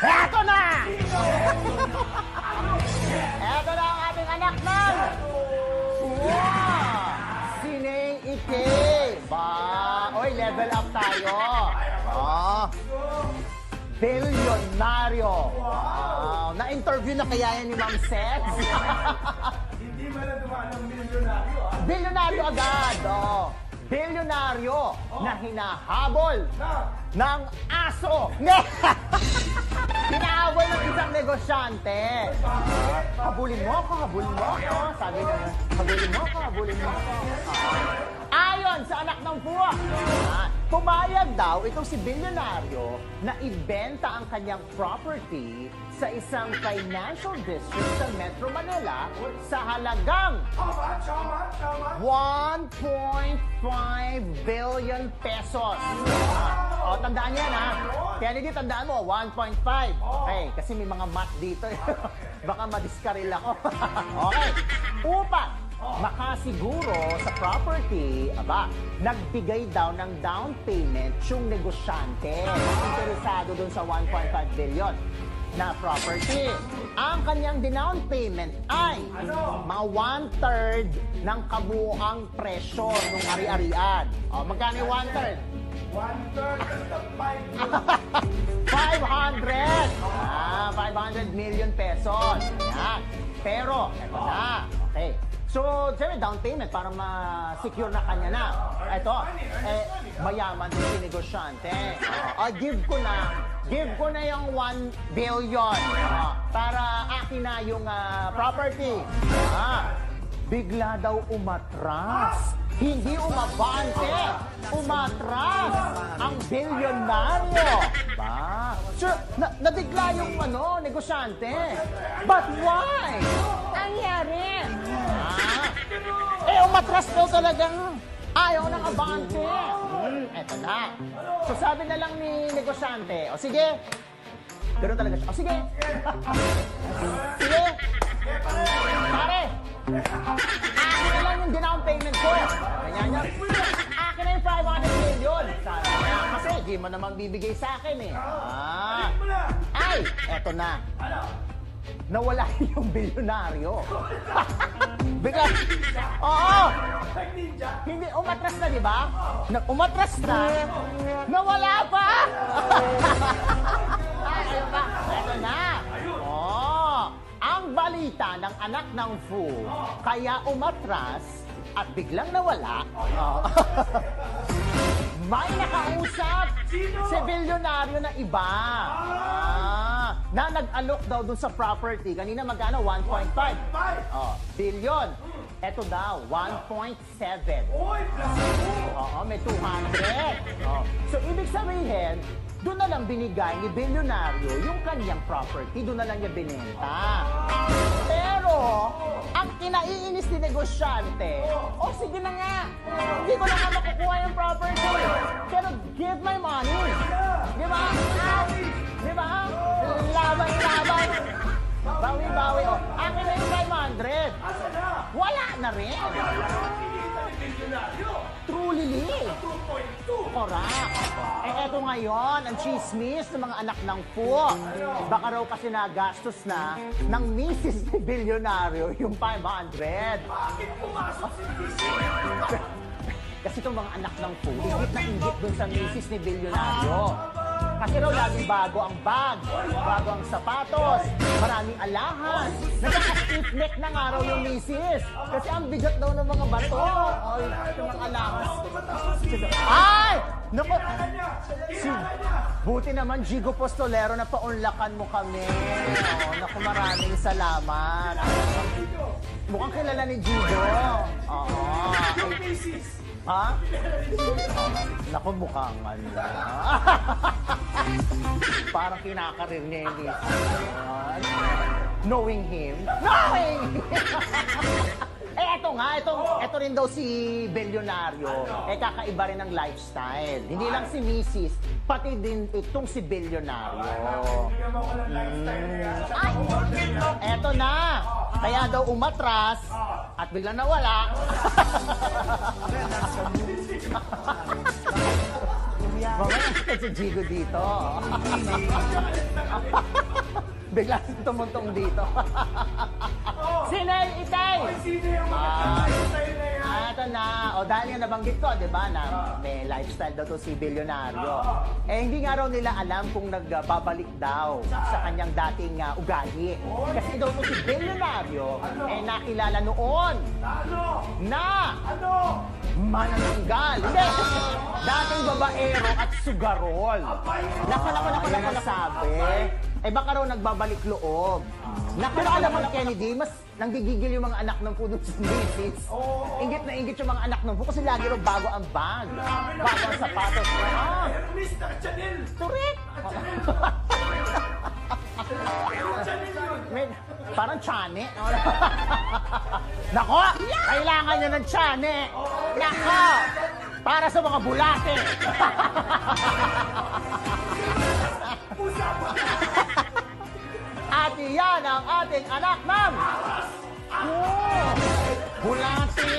Eto na! Eto na ang ating anak ng... Wow! Si Neng Ike. Ba? Oy, level up tayo. Oh. Bilyonaryo. Wow. Na-interview na kaya yan ni Ma'am Seth? Hindi man na dumaan ng milyonaryo, ah. Bilyonaryo agad. Oh. Bilyonaryo na hinahabol ng aso. Hinahabol ng isang negosyante. Habulin mo ako, habulin mo ako. Sabi niya, habulin mo ako, habulin mo ako. Ayon sa anak ng puwa, pumayag daw itong si bilyonaryo na ibenta ang kanyang property sa isang financial district sa Metro Manila sa halagang Tama. 1.5 billion pesos. O, tandaan yan, ha? Kennedy, tandaan mo, 1.5. Okay, kasi may mga math dito. Baka madiskaril ako. Okay. Upang makasiguro sa property, nagbigay daw ng down payment yung negosyante. Interesado dun sa 1.5 billion na property. Ang kanyang down payment ay mga 1/3 ng kabuuang presyo ng ari-arian. O, magkano yung 1/3? 500! 500 million pesos. Ayan. Pero, eto na. Okay. So, siyempre, down payment para ma-secure na kanya na. Eto, mayaman din si negosyante. Give ko na yung 1 billion para akin na yung property. Bigla daw umatras. Hindi umabante. Umatras ang bilyonaryo. Sir, nabigla yung negosyante. But why? Nangyari. Umatras daw talagang ayaw ng abante. Eto na. So sabi na lang ni negosyante, o sige, ganoon talaga siya. O sige. Sige. Pare, akin na lang yung down payment ko. Ganyan niya. Akin na yung 500 million. Sabi niya, kasi di mo naman bibigay sa akin eh. Ay, eto na. Nawala yung bilyonaryo. Bigla. Oo. Hindi, umatras na, di ba? Umatras na. Nawala pa. Ay, ayun ba? Ito na. Oh. Ang balita ng anak ng Fu, kaya umatras at biglang nawala. May nakausap si bilyonaryo na iba. Na nag-alok daw dun sa property. Kanina magkano? 1.5 billion. Eto daw, 1.7. Oo, may 200. So, ibig sabihin, doon na lang binigay ni bilyonaryo yung kanyang property. Doon na lang niya binenta. Pero, ang kinaiinis ni negosyante, sige na nga, hindi ko na nga makukuha yung property. Pero give my money. Di ba? Di ba? Laban. Bawi. Akin na yung 500. Wala na rin. Truly. 2.2. Correct. Eto ngayon, ang chismis ng mga anak ng Fu. Baka raw kasi nagastos na ng misis ni bilyonaryo yung 500. Bakit pumasok si misis? Kasi itong mga anak ng Fu, ingit na ingit dun sa misis ni bilyonaryo. Kasi raw laging bago ang bag, bago ang sapatos, maraming alahas. Nagkaka-stiff neck na nga raw yung misis. Kasi ang bigat daw ng mga bato. Ay, yung mga alahas. Ay! Naku! Buti naman, Jigo Postolero, na paunlakan mo kami. Naku, maraming salamat. Mukhang kilala ni Jigo. Yung misis. Ha? Naku, mukhang ano. Parang kinakarir niya yung misis. Knowing him. Eto rin daw si bilyonaryo. Kakaiba rin ng lifestyle. Hindi lang si misis, pati din itong si bilyonaryo. Eto na. Kaya daw umatras at biglang nawala. Mamaya si Jigo dito. Bigla tumuntong dito. Sinay Itay! Ay, sino yung mga sa'yo na yan? Ito na. O dahil nga nabanggit ko, di ba, na may lifestyle daw to si Bilyonaryo. Eh, hindi nga raw nila alam kung nagbabalik daw sa kanyang dating ugali. Kasi daw to si Bilyonaryo, eh nakilala noon Ano? na Ano? manananggal. Hindi. Dating babaero at sugarol. Naku, sabi. Eh baka raw nagbabalik loob. Pero alam mo, Kennedy, mas nanggigigil yung mga anak ng puno sa misis. Ingit na ingit yung mga anak ng puno kasi lagi raw bago ang bag. Bago ang sapatos. Hermes, naka-Chanel! Correct. Chanel yun! May, parang tsane. Nako! Kailangan nyo ng tsane. Nako! Para sa mga bulate. At iyan ang ating anak ng... Bulate!